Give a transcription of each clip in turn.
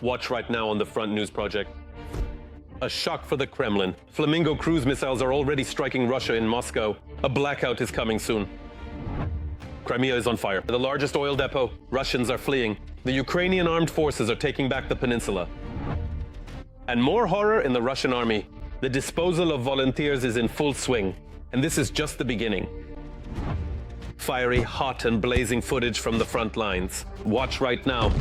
Watch right now on the Front News Project. A shock for the Kremlin. Flamingo cruise missiles are already striking Russia in Moscow. A blackout is coming soon. Crimea is on fire. The largest oil depot. Russians are fleeing. The Ukrainian armed forces are taking back the peninsula. And more horror in the Russian army. The disposal of volunteers is in full swing. And this is just the beginning. Fiery, hot, and blazing footage from the front lines. Watch right now.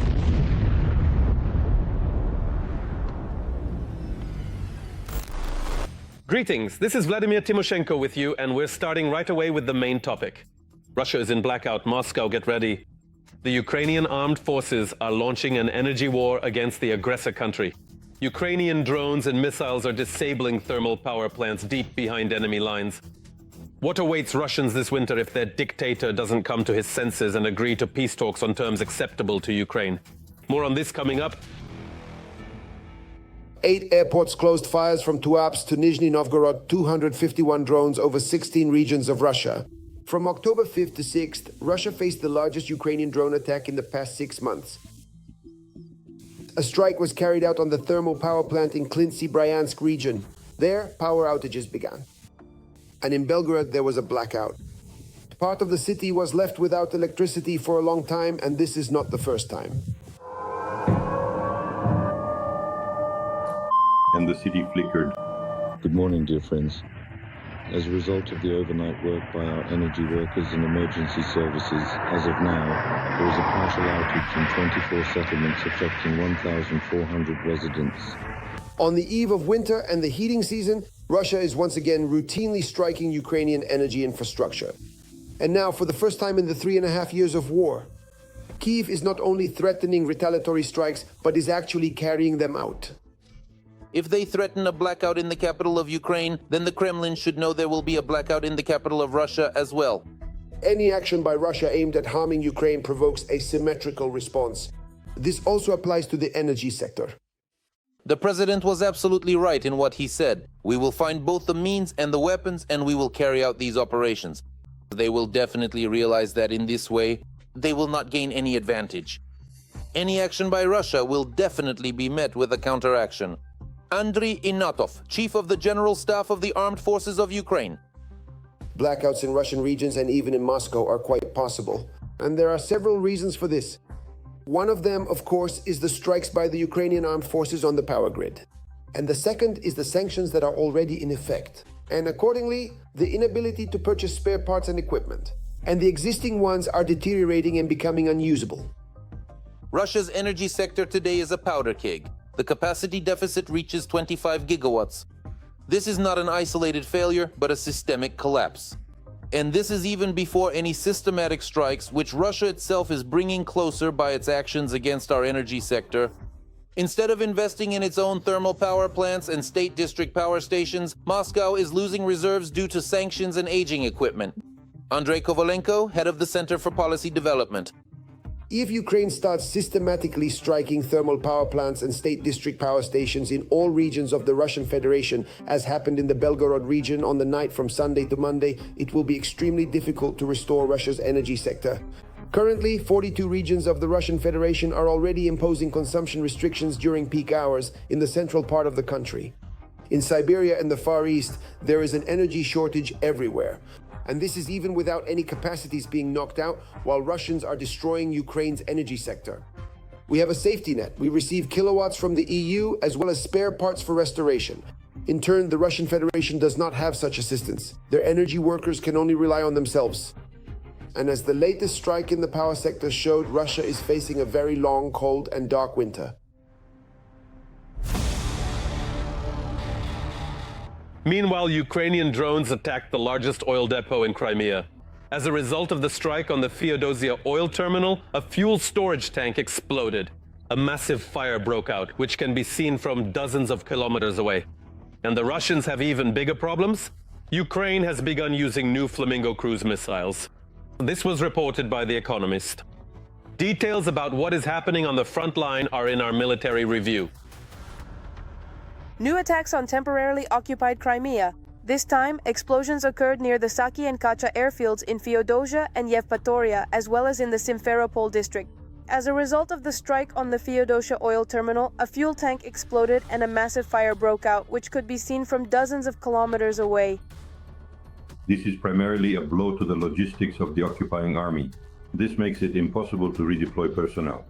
Greetings, this is Vladimir Timoshenko with you, and we're starting right away with the main topic. Russia is in blackout. Moscow, get ready. The Ukrainian armed forces are launching an energy war against the aggressor country. Ukrainian drones and missiles are disabling thermal power plants deep behind enemy lines. What awaits Russians this winter if their dictator doesn't come to his senses and agree to peace talks on terms acceptable to Ukraine? More on this coming up. 8 airports closed fires from Erupts to Nizhny Novgorod, 251 drones over 16 regions of Russia. From October 5th to 6th, Russia faced the largest Ukrainian drone attack in the past 6 months. A strike was carried out on the thermal power plant in Klintsi-Bryansk region. There, power outages began. And in Belgorod, there was a blackout. Part of the city was left without electricity for a long time, and this is not the first time. And the city flickered. Good morning, dear friends. As a result of the overnight work by our energy workers and emergency services, as of now, there is a partial outage in 24 settlements affecting 1,400 residents. On the eve of winter and the heating season, Russia is once again routinely striking Ukrainian energy infrastructure. And now, for the first time in the 3.5 years of war, Kyiv is not only threatening retaliatory strikes, but is actually carrying them out. If they threaten a blackout in the capital of Ukraine, then the Kremlin should know there will be a blackout in the capital of Russia as well. Any action by Russia aimed at harming Ukraine provokes a symmetrical response. This also applies to the energy sector. The president was absolutely right in what he said. We will find both the means and the weapons, and we will carry out these operations. They will definitely realize that in this way, they will not gain any advantage. Any action by Russia will definitely be met with a counteraction. Andriy Inatov, Chief of the General Staff of the Armed Forces of Ukraine. Blackouts in Russian regions and even in Moscow are quite possible. And there are several reasons for this. One of them, of course, is the strikes by the Ukrainian armed forces on the power grid. And the second is the sanctions that are already in effect. And accordingly, the inability to purchase spare parts and equipment. And the existing ones are deteriorating and becoming unusable. Russia's energy sector today is a powder keg. The capacity deficit reaches 25 gigawatts. This is not an isolated failure, but a systemic collapse. And this is even before any systematic strikes, which Russia itself is bringing closer by its actions against our energy sector. Instead of investing in its own thermal power plants and state district power stations, Moscow is losing reserves due to sanctions and aging equipment. Andrei Kovalenko, head of the Center for Policy Development. If Ukraine starts systematically striking thermal power plants and state district power stations in all regions of the Russian Federation, as happened in the Belgorod region on the night from Sunday to Monday, it will be extremely difficult to restore Russia's energy sector. Currently, 42 regions of the Russian Federation are already imposing consumption restrictions during peak hours in the central part of the country. In Siberia and the Far East, there is an energy shortage everywhere. And this is even without any capacities being knocked out, while Russians are destroying Ukraine's energy sector. We have a safety net. We receive kilowatts from the EU as well as spare parts for restoration. In turn, the Russian Federation does not have such assistance. Their energy workers can only rely on themselves. And as the latest strike in the power sector showed, Russia is facing a very long, cold, and dark winter. Meanwhile, Ukrainian drones attacked the largest oil depot in Crimea. As a result of the strike on the Feodosia oil terminal, a fuel storage tank exploded. A massive fire broke out, which can be seen from dozens of kilometers away. And the Russians have even bigger problems. Ukraine has begun using new Flamingo cruise missiles. This was reported by The Economist. Details about what is happening on the front line are in our military review. New attacks on temporarily occupied Crimea. This time, explosions occurred near the Saki and Kacha airfields in Feodosia and Yevpatoria, as well as in the Simferopol district. As a result of the strike on the Feodosia oil terminal, a fuel tank exploded and a massive fire broke out, which could be seen from dozens of kilometers away. This is primarily a blow to the logistics of the occupying army. This makes it impossible to redeploy personnel,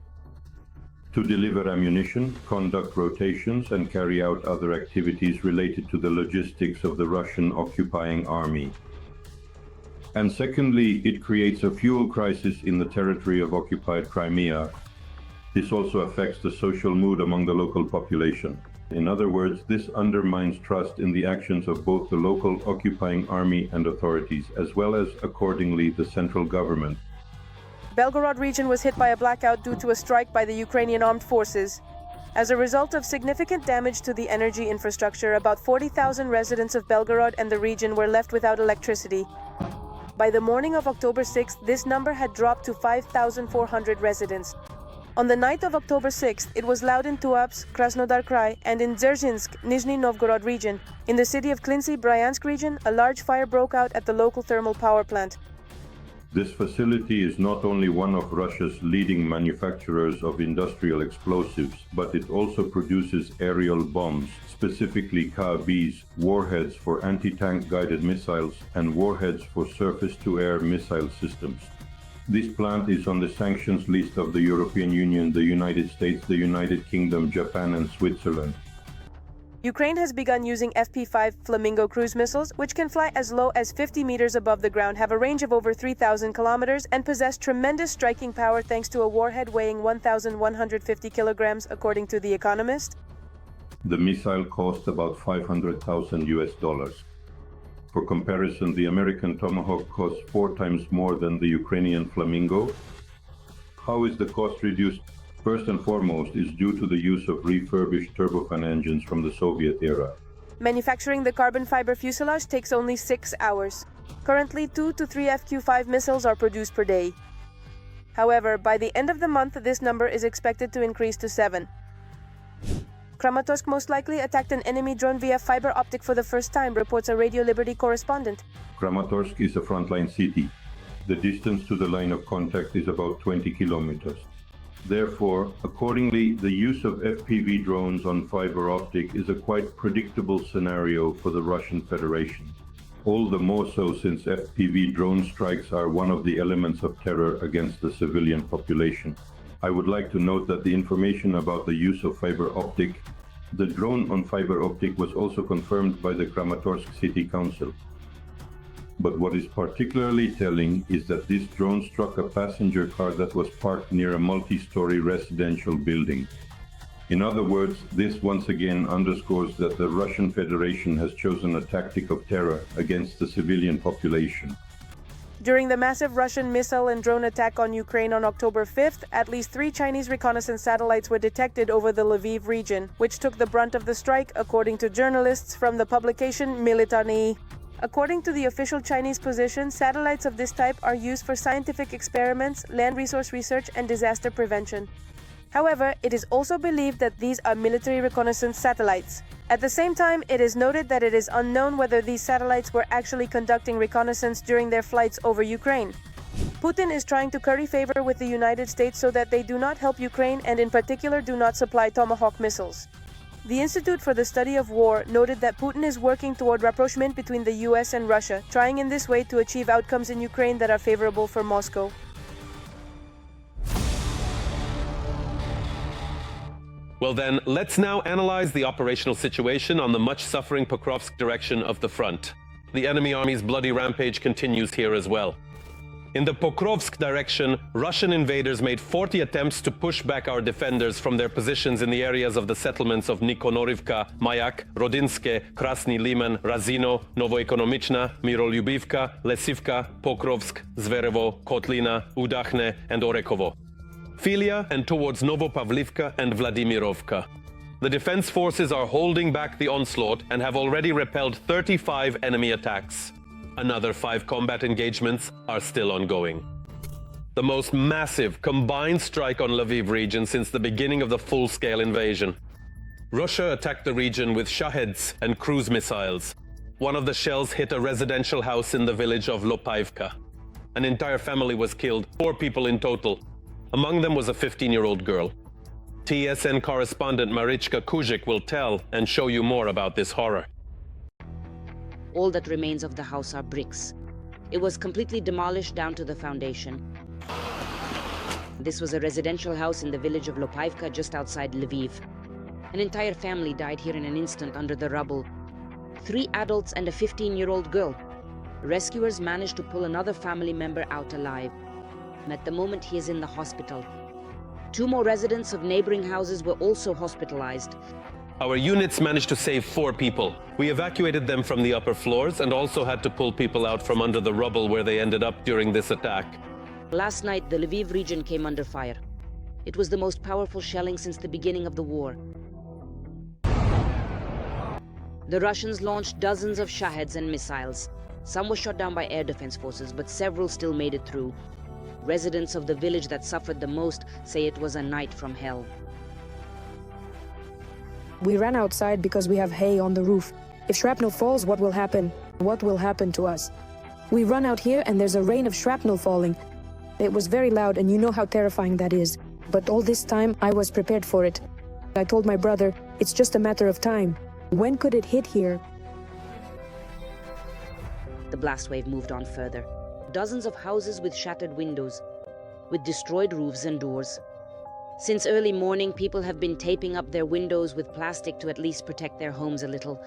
to deliver ammunition, conduct rotations, and carry out other activities related to the logistics of the Russian occupying army. And secondly, it creates a fuel crisis in the territory of occupied Crimea. This also affects the social mood among the local population. In other words, this undermines trust in the actions of both the local occupying army and authorities, as well as, accordingly, the central government. Belgorod region was hit by a blackout due to a strike by the Ukrainian armed forces. As a result of significant damage to the energy infrastructure, about 40,000 residents of Belgorod and the region were left without electricity. By the morning of October 6th, this number had dropped to 5,400 residents. On the night of October 6th, it was loud in Tuapse, Krasnodar Krai, and in Dzerzhinsk, Nizhny Novgorod region. In the city of Klinsy, Bryansk region, a large fire broke out at the local thermal power plant. This facility is not only one of Russia's leading manufacturers of industrial explosives, but it also produces aerial bombs, specifically KABs, warheads for anti-tank guided missiles, and warheads for surface-to-air missile systems. This plant is on the sanctions list of the European Union, the United States, the United Kingdom, Japan, and Switzerland. Ukraine has begun using FP-5 Flamingo cruise missiles, which can fly as low as 50 meters above the ground, have a range of over 3,000 kilometers, and possess tremendous striking power thanks to a warhead weighing 1,150 kilograms, according to The Economist. The missile cost about $500,000 US. For comparison, the American Tomahawk costs 4 times more than the Ukrainian Flamingo. How is the cost reduced? First and foremost is due to the use of refurbished turbofan engines from the Soviet era. Manufacturing the carbon fiber fuselage takes only 6 hours. Currently, 2 to 3 FQ-5 missiles are produced per day. However, by the end of the month, this number is expected to increase to 7. Kramatorsk most likely attacked an enemy drone via fiber optic for the first time, reports a Radio Liberty correspondent. Kramatorsk is a frontline city. The distance to the line of contact is about 20 kilometers. Therefore, accordingly, the use of FPV drones on fiber optic is a quite predictable scenario for the Russian Federation. All the more so since FPV drone strikes are one of the elements of terror against the civilian population. I would like to note that the information about the use of fiber optic, the drone on fiber optic, was also confirmed by the Kramatorsk City Council. But what is particularly telling is that this drone struck a passenger car that was parked near a multi-story residential building. In other words, this once again underscores that the Russian Federation has chosen a tactic of terror against the civilian population. During the massive Russian missile and drone attack on Ukraine on October 5th, at least 3 Chinese reconnaissance satellites were detected over the Lviv region, which took the brunt of the strike, according to journalists from the publication Militarny. According to the official Chinese position, satellites of this type are used for scientific experiments, land resource research, and disaster prevention. However, it is also believed that these are military reconnaissance satellites. At the same time, it is noted that it is unknown whether these satellites were actually conducting reconnaissance during their flights over Ukraine. Putin is trying to curry favor with the United States so that they do not help Ukraine and in particular do not supply Tomahawk missiles. The Institute for the Study of War noted that Putin is working toward rapprochement between the US and Russia, trying in this way to achieve outcomes in Ukraine that are favorable for Moscow. Well then, let's now analyze the operational situation on the much-suffering Pokrovsk direction of the front. The enemy army's bloody rampage continues here as well. In the Pokrovsk direction, Russian invaders made 40 attempts to push back our defenders from their positions in the areas of the settlements of Nikonorivka, Mayak, Rodinske, Krasny Liman, Razino, Novoekonomichna, Mirolyubivka, Lesivka, Pokrovsk, Zverevo, Kotlina, Udachne, and Orekovo. Filia and towards Novopavlivka and Vladimirovka. The defense forces are holding back the onslaught and have already repelled 35 enemy attacks. Another 5 combat engagements are still ongoing. The most massive combined strike on Lviv region since the beginning of the full-scale invasion. Russia attacked the region with Shaheds and cruise missiles. One of the shells hit a residential house in the village of Lopaivka. An entire family was killed, 4 people in total. Among them was a 15-year-old girl. TSN correspondent Marichka Kuzik will tell and show you more about this horror. All that remains of the house are bricks. It was completely demolished down to the foundation. This was a residential house in the village of Lopaivka, just outside Lviv. An entire family died here in an instant under the rubble. 3 adults and a 15-year-old girl. Rescuers managed to pull another family member out alive. And at the moment, he is in the hospital. 2 more residents of neighboring houses were also hospitalized. Our units managed to save 4 people. We evacuated them from the upper floors and also had to pull people out from under the rubble where they ended up during this attack. Last night, the Lviv region came under fire. It was the most powerful shelling since the beginning of the war. The Russians launched dozens of Shaheds and missiles. Some were shot down by air defense forces, but several still made it through. Residents of the village that suffered the most say it was a night from hell. We ran outside because we have hay on the roof. If shrapnel falls, what will happen? What will happen to us? We run out here and there's a rain of shrapnel falling. It was very loud and you know how terrifying that is. But all this time, I was prepared for it. I told my brother, it's just a matter of time. When could it hit here? The blast wave moved on further. Dozens of houses with shattered windows, with destroyed roofs and doors. Since early morning, people have been taping up their windows with plastic to at least protect their homes a little.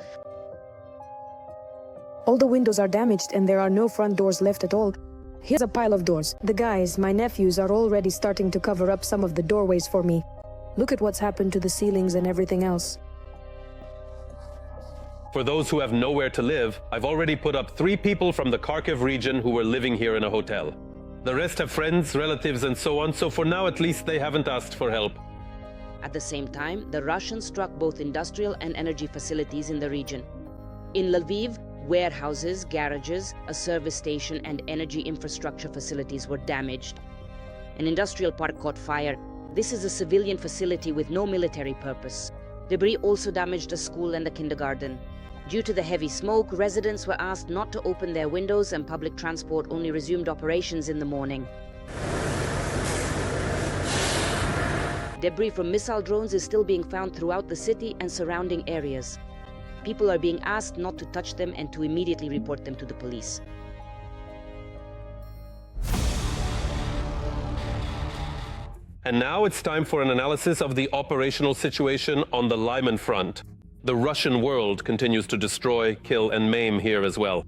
All the windows are damaged and there are no front doors left at all. Here's a pile of doors. The guys, my nephews, are already starting to cover up some of the doorways for me. Look at what's happened to the ceilings and everything else. For those who have nowhere to live, I've already put up 3 people from the Kharkiv region who were living here in a hotel. The rest have friends, relatives, and so on, so for now at least they haven't asked for help. At the same time, the Russians struck both industrial and energy facilities in the region. In Lviv, warehouses, garages, a service station, and energy infrastructure facilities were damaged. An industrial park caught fire. This is a civilian facility with no military purpose. Debris also damaged a school and a kindergarten. Due to the heavy smoke, residents were asked not to open their windows and public transport only resumed operations in the morning. Debris from missile drones is still being found throughout the city and surrounding areas. People are being asked not to touch them and to immediately report them to the police. And now it's time for an analysis of the operational situation on the Lyman front. The Russian world continues to destroy, kill, and maim here as well.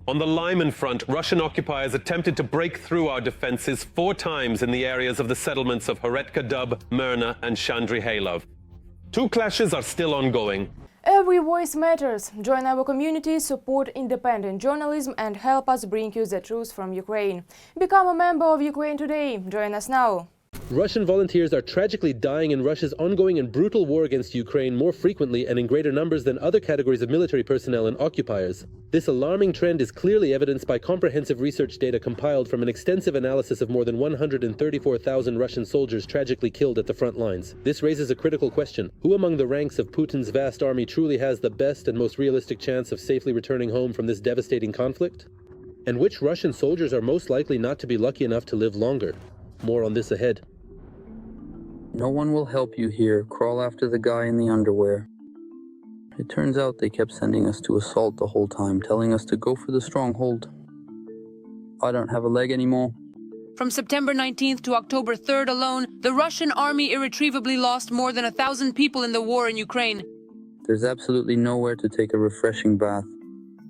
On the Lyman front, Russian occupiers attempted to break through our defenses 4 times in the areas of the settlements of Horetka Dub, Myrna, and Chandri Hailov. 2 clashes are still ongoing. Every voice matters. Join our community, support independent journalism, and help us bring you the truth from Ukraine. Become a member of Ukraine Today. Join us now. Russian volunteers are tragically dying in Russia's ongoing and brutal war against Ukraine more frequently and in greater numbers than other categories of military personnel and occupiers. This alarming trend is clearly evidenced by comprehensive research data compiled from an extensive analysis of more than 134,000 Russian soldiers tragically killed at the front lines. This raises a critical question. Who among the ranks of Putin's vast army truly has the best and most realistic chance of safely returning home from this devastating conflict? And which Russian soldiers are most likely not to be lucky enough to live longer? More on this ahead. No one will help you here. Crawl after the guy in the underwear. It turns out they kept sending us to assault the whole time, telling us to go for the stronghold. I don't have a leg anymore. From September 19th to October 3rd alone, the Russian army irretrievably lost more than 1,000 people in the war in Ukraine. There's absolutely nowhere to take a refreshing bath.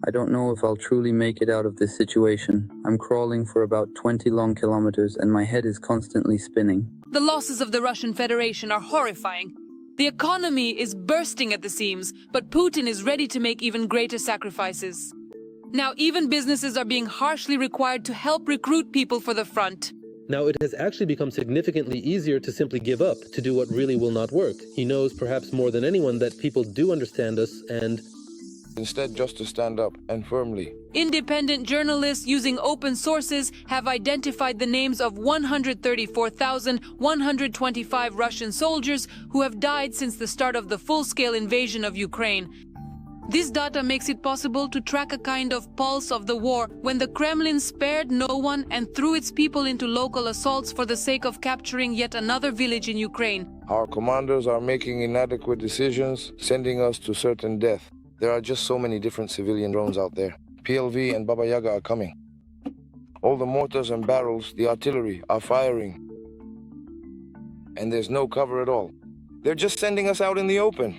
I don't know if I'll truly make it out of this situation. I'm crawling for about 20 long kilometers and my head is constantly spinning. The losses of the Russian Federation are horrifying. The economy is bursting at the seams, but Putin is ready to make even greater sacrifices. Now even businesses are being harshly required to help recruit people for the front. Now it has actually become significantly easier to simply give up, to do what really will not work. He knows perhaps more than anyone that people do understand us and instead just to stand up and firmly. Independent journalists using open sources have identified the names of 134,125 Russian soldiers who have died since the start of the full-scale invasion of Ukraine. This data makes it possible to track a kind of pulse of the war when the Kremlin spared no one and threw its people into local assaults for the sake of capturing yet another village in Ukraine. Our commanders are making inadequate decisions, sending us to certain death. There are just so many different civilian drones out there. PLV and Baba Yaga are coming. All the mortars and barrels, the artillery, are firing. And there's no cover at all. They're just sending us out in the open.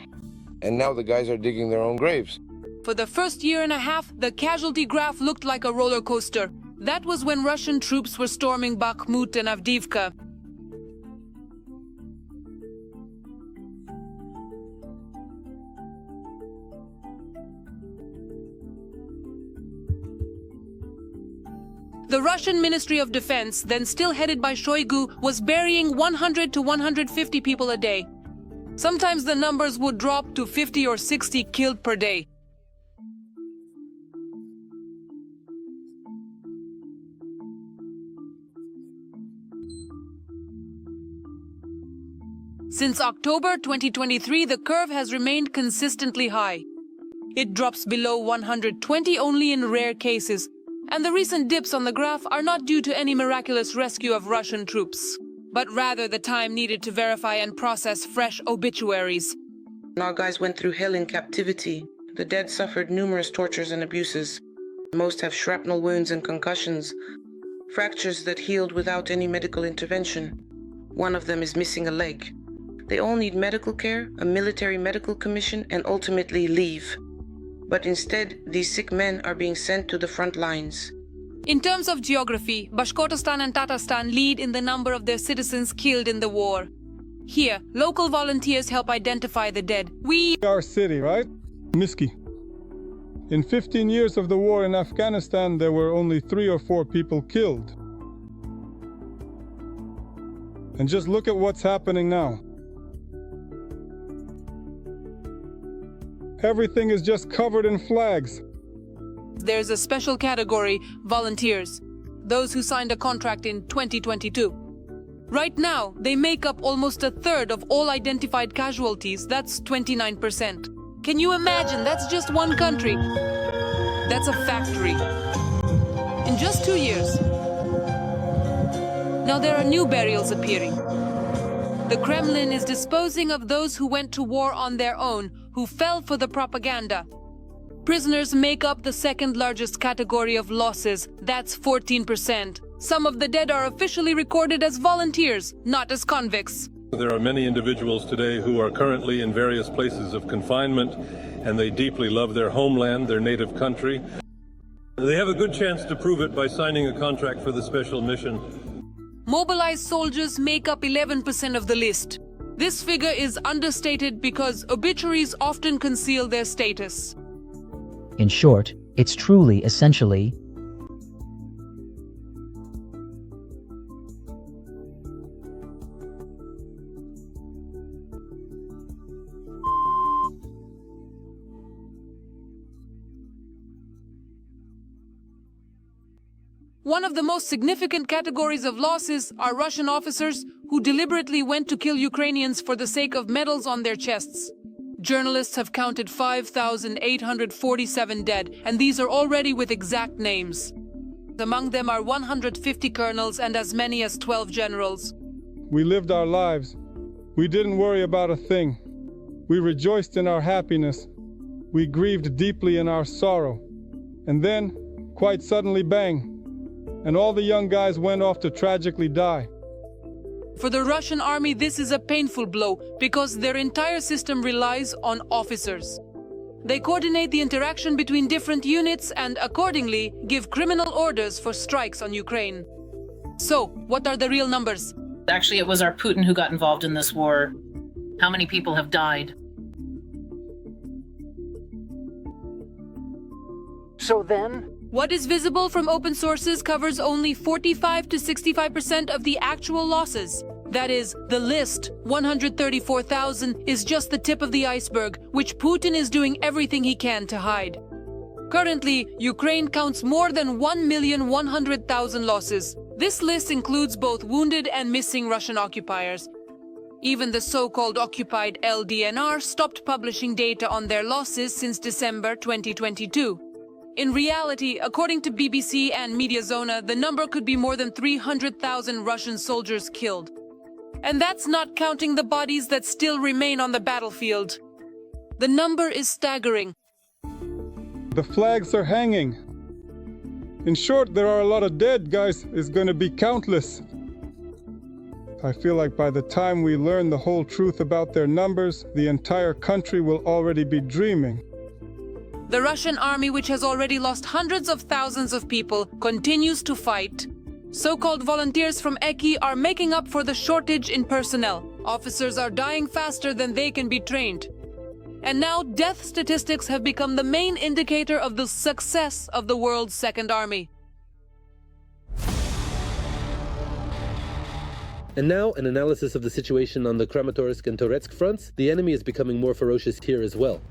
And now the guys are digging their own graves. For the first year and a half, the casualty graph looked like a roller coaster. That was when Russian troops were storming Bakhmut and Avdiivka. The Russian Ministry of Defense, then still headed by Shoigu, was burying 100 to 150 people a day. Sometimes the numbers would drop to 50 or 60 killed per day. Since October 2023, the curve has remained consistently high. It drops below 120 only in rare cases, and the recent dips on the graph are not due to any miraculous rescue of Russian troops, but rather the time needed to verify and process fresh obituaries. Our guys went through hell in captivity. The dead suffered numerous tortures and abuses. Most have shrapnel wounds and concussions, fractures that healed without any medical intervention. One of them is missing a leg. They all need medical care, a military medical commission, and ultimately leave. But instead, these sick men are being sent to the front lines. In terms of geography, Bashkortostan and Tatarstan lead in the number of their citizens killed in the war. Here, local volunteers help identify the dead. Our city, right? Miski. In 15 years of the war in Afghanistan, there were only 3 or 4 people killed. And just look at what's happening now. Everything is just covered in flags. There's a special category, volunteers, those who signed a contract in 2022. Right now, they make up almost a third of all identified casualties. That's 29%. Can you imagine? That's just one country. That's a factory. In just 2 years. Now there are new burials appearing. The Kremlin is disposing of those who went to war on their own, who fell for the propaganda. Prisoners make up the second largest category of losses. That's 14%. Some of the dead are officially recorded as volunteers, not as convicts. There are many individuals today who are currently in various places of confinement, and they deeply love their homeland, their native country. They have a good chance to prove it by signing a contract for the special mission. Mobilized soldiers make up 11% of the list. This figure is understated because obituaries often conceal their status. In short, it's truly, essentially, one of the most significant categories of losses are Russian officers who deliberately went to kill Ukrainians for the sake of medals on their chests. Journalists have counted 5,847 dead, and these are already with exact names. Among them are 150 colonels and as many as 12 generals. We lived our lives. We didn't worry about a thing. We rejoiced in our happiness. We grieved deeply in our sorrow. And then, quite suddenly, bang, and all the young guys went off to tragically die. For the Russian army, this is a painful blow because their entire system relies on officers. They coordinate the interaction between different units and, accordingly, give criminal orders for strikes on Ukraine. So, what are the real numbers? Actually, it was our Putin who got involved in this war. How many people have died? So then? What is visible from open sources covers only 45 to 65% of the actual losses. That is, the list, 134,000, is just the tip of the iceberg, which Putin is doing everything he can to hide. Currently, Ukraine counts more than 1,100,000 losses. This list includes both wounded and missing Russian occupiers. Even the so-called occupied LDNR stopped publishing data on their losses since December 2022. In reality, according to BBC and Mediazona, the number could be more than 300,000 Russian soldiers killed. And that's not counting the bodies that still remain on the battlefield. The number is staggering. The flags are hanging. In short, there are a lot of dead, guys. It's going to be countless. I feel like by the time we learn the whole truth about their numbers, the entire country will already be dreaming. The Russian army, which has already lost hundreds of thousands of people, continues to fight. So-called volunteers from Eki are making up for the shortage in personnel. Officers are dying faster than they can be trained. And now death statistics have become the main indicator of the success of the world's second army. And now, an analysis of the situation on the Kramatorsk and Toretsk fronts. The enemy is becoming more ferocious here as well.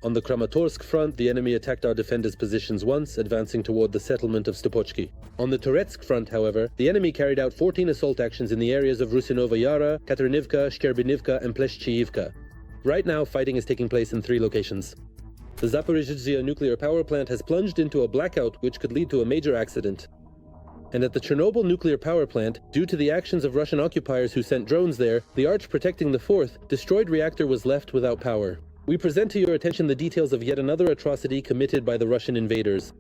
On the Kramatorsk front, the enemy attacked our defenders' positions once, advancing toward the settlement of Stopochki. On the Toretsk front, however, the enemy carried out 14 assault actions in the areas of Rusinova Yara, Katerinivka, Shkerbinivka, and Pleshchiivka. Right now, fighting is taking place in 3 locations. The Zaporizhzhia nuclear power plant has plunged into a blackout which could lead to a major accident. And at the Chernobyl nuclear power plant, due to the actions of Russian occupiers who sent drones there, the arch protecting the 4th, destroyed reactor was left without power. We present to your attention the details of yet another atrocity committed by the Russian invaders.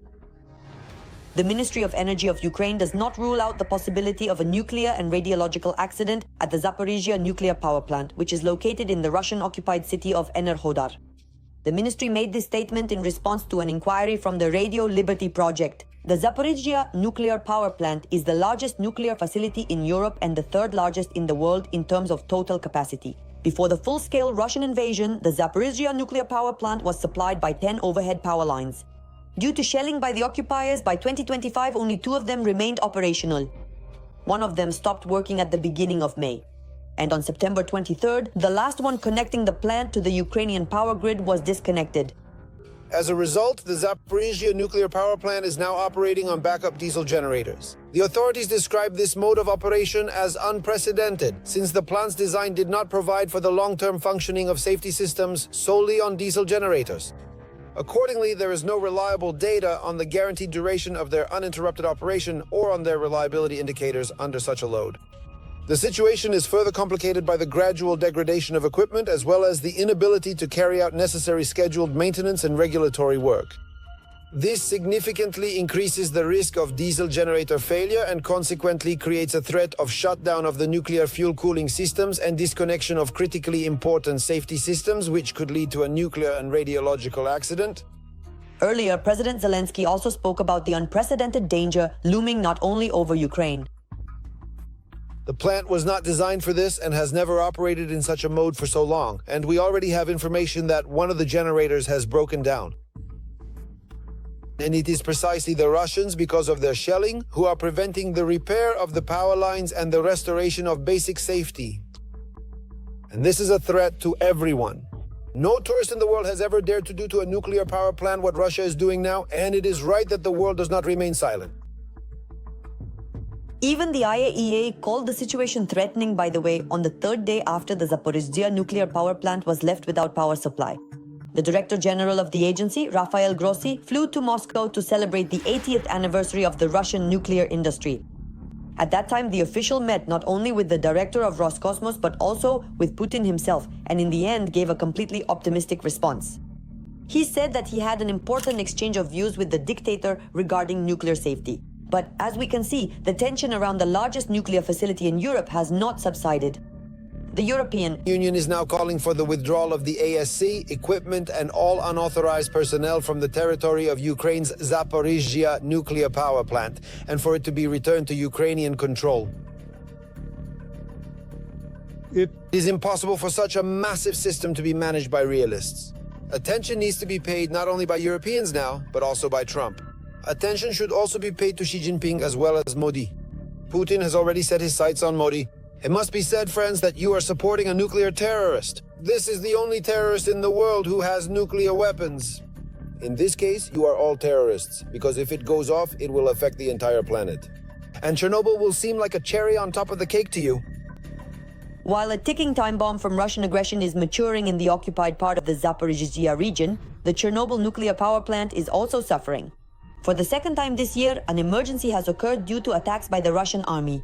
The Ministry of Energy of Ukraine does not rule out the possibility of a nuclear and radiological accident at the Zaporizhzhia nuclear power plant, which is located in the Russian-occupied city of Enerhodar. The ministry made this statement in response to an inquiry from the Radio Liberty Project. The Zaporizhzhia nuclear power plant is the largest nuclear facility in Europe and the 3rd largest in the world in terms of total capacity. Before the full-scale Russian invasion, the Zaporizhzhia nuclear power plant was supplied by 10 overhead power lines. Due to shelling by the occupiers, by 2025 only 2 of them remained operational. One of them stopped working at the beginning of May. And on September 23rd, the last one connecting the plant to the Ukrainian power grid was disconnected. As a result, the Zaporizhzhia nuclear power plant is now operating on backup diesel generators. The authorities describe this mode of operation as unprecedented, since the plant's design did not provide for the long-term functioning of safety systems solely on diesel generators. Accordingly, there is no reliable data on the guaranteed duration of their uninterrupted operation or on their reliability indicators under such a load. The situation is further complicated by the gradual degradation of equipment as well as the inability to carry out necessary scheduled maintenance and regulatory work. This significantly increases the risk of diesel generator failure and consequently creates a threat of shutdown of the nuclear fuel cooling systems and disconnection of critically important safety systems, which could lead to a nuclear and radiological accident. Earlier, President Zelensky also spoke about the unprecedented danger looming not only over Ukraine. The plant was not designed for this and has never operated in such a mode for so long, and we already have information that one of the generators has broken down. And it is precisely the Russians, because of their shelling, who are preventing the repair of the power lines and the restoration of basic safety. And this is a threat to everyone. No tourist in the world has ever dared to do to a nuclear power plant what Russia is doing now, and it is right that the world does not remain silent. Even the IAEA called the situation threatening, by the way, on the 3rd day after the Zaporizhzhia nuclear power plant was left without power supply. The Director General of the agency, Rafael Grossi, flew to Moscow to celebrate the 80th anniversary of the Russian nuclear industry. At that time, the official met not only with the director of Roscosmos, but also with Putin himself, and in the end gave a completely optimistic response. He said that he had an important exchange of views with the dictator regarding nuclear safety. But as we can see, the tension around the largest nuclear facility in Europe has not subsided. The European Union is now calling for the withdrawal of the ASC, equipment, and all unauthorized personnel from the territory of Ukraine's Zaporizhzhia nuclear power plant, and for it to be returned to Ukrainian control. It is impossible for such a massive system to be managed by realists. Attention needs to be paid not only by Europeans now, but also by Trump. Attention should also be paid to Xi Jinping as well as Modi. Putin has already set his sights on Modi. It must be said, friends, that you are supporting a nuclear terrorist. This is the only terrorist in the world who has nuclear weapons. In this case, you are all terrorists, because if it goes off, it will affect the entire planet. And Chernobyl will seem like a cherry on top of the cake to you. While a ticking time bomb from Russian aggression is maturing in the occupied part of the Zaporizhzhia region, the Chernobyl nuclear power plant is also suffering. For the second time this year, an emergency has occurred due to attacks by the Russian army.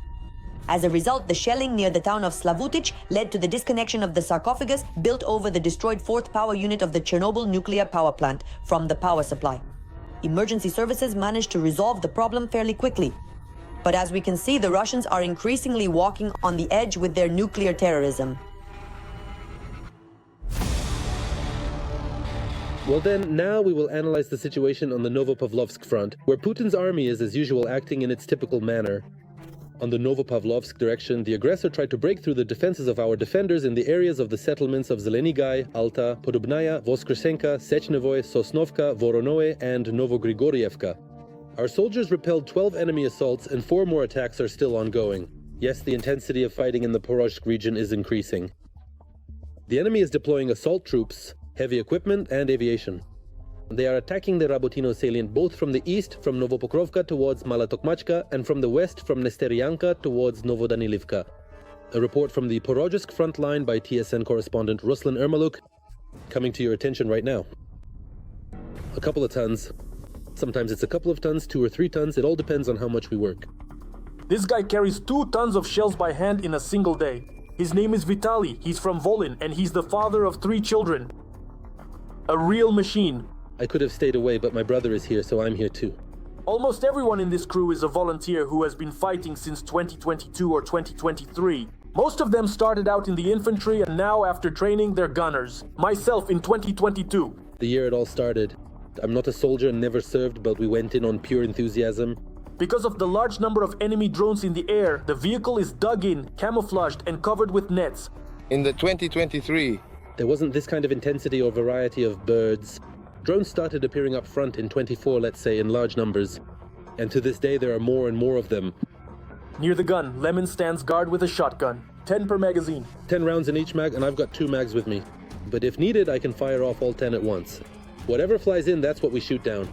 As a result, the shelling near the town of Slavutich led to the disconnection of the sarcophagus built over the destroyed fourth power unit of the Chernobyl nuclear power plant from the power supply. Emergency services managed to resolve the problem fairly quickly. But as we can see, the Russians are increasingly walking on the edge with their nuclear terrorism. Well then, now we will analyze the situation on the Novopavlovsk front, where Putin's army is as usual acting in its typical manner. On the Novopavlovsk direction, the aggressor tried to break through the defenses of our defenders in the areas of the settlements of Zelenigai, Alta, Podobnaya, Voskresenka, Sechnevoy, Sosnovka, Voronoe, and Novogrigorievka. Our soldiers repelled 12 enemy assaults and 4 more attacks are still ongoing. Yes, the intensity of fighting in the Porozhsk region is increasing. The enemy is deploying assault troops, heavy equipment, and aviation. They are attacking the Rabotino salient both from the east, from Novopokrovka towards Malatokmachka, and from the west, from Nesteryanka towards Novodanilivka. A report from the Porozhsk front line by TSN correspondent Ruslan Ermaluk, coming to your attention right now. A couple of tons. Sometimes it's a couple of tons, 2 or 3 tons, it all depends on how much we work. This guy carries 2 tons of shells by hand in a single day. His name is Vitaly, he's from Volyn, and he's the father of 3 children. A real machine. I could have stayed away, but my brother is here, so I'm here too. Almost everyone in this crew is a volunteer who has been fighting since 2022 or 2023. Most of them started out in the infantry and now, after training, they're gunners. Myself in 2022. The year it all started. I'm not a soldier and never served, but we went in on pure enthusiasm. Because of the large number of enemy drones in the air, the vehicle is dug in, camouflaged, and covered with nets. In the 2023, there wasn't this kind of intensity or variety of birds. Drones started appearing up front in 24, let's say, in large numbers. And to this day, there are more and more of them. Near the gun, Lemon stands guard with a shotgun. 10 per magazine. 10 rounds in each mag, and I've got 2 mags with me. But if needed, I can fire off all 10 at once. Whatever flies in, that's what we shoot down.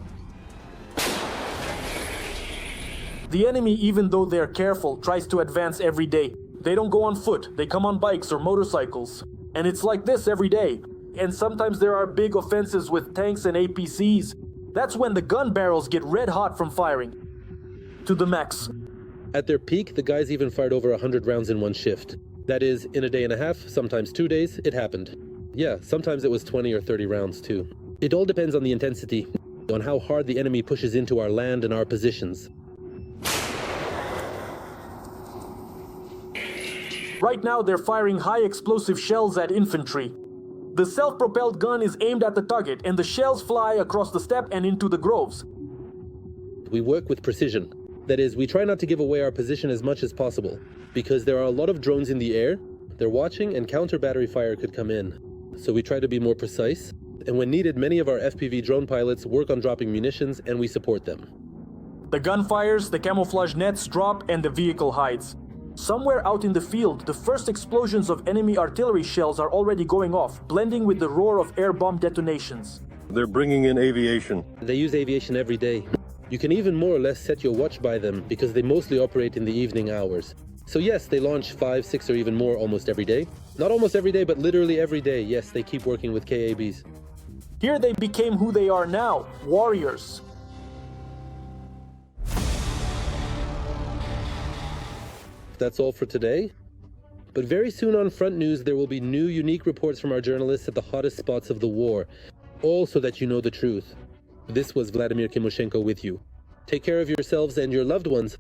The enemy, even though they're careful, tries to advance every day. They don't go on foot, they come on bikes or motorcycles. And it's like this every day. And sometimes there are big offensives with tanks and APCs. That's when the gun barrels get red hot from firing. To the max. At their peak, the guys even fired over 100 rounds in one shift. That is, in a day and a half, sometimes 2 days, it happened. Yeah, sometimes it was 20 or 30 rounds too. It all depends on the intensity, on how hard the enemy pushes into our land and our positions. Right now they're firing high explosive shells at infantry. The self-propelled gun is aimed at the target and the shells fly across the steppe and into the groves. We work with precision. That is, we try not to give away our position as much as possible, because there are a lot of drones in the air, they're watching, and counter battery fire could come in. So we try to be more precise, and when needed, many of our FPV drone pilots work on dropping munitions and we support them. The gun fires, the camouflage nets drop, and the vehicle hides. Somewhere out in the field, the first explosions of enemy artillery shells are already going off, blending with the roar of air bomb detonations. They're bringing in aviation. They use aviation every day. You can even more or less set your watch by them, because they mostly operate in the evening hours. So yes, they launch 5, 6, or even more almost every day. Not almost every day, but literally every day. Yes, they keep working with KABs. Here they became who they are now, warriors. That's all for today. But very soon on Front News, there will be new unique reports from our journalists at the hottest spots of the war, all so that you know the truth. This was Vladimir Kimoshenko with you. Take care of yourselves and your loved ones.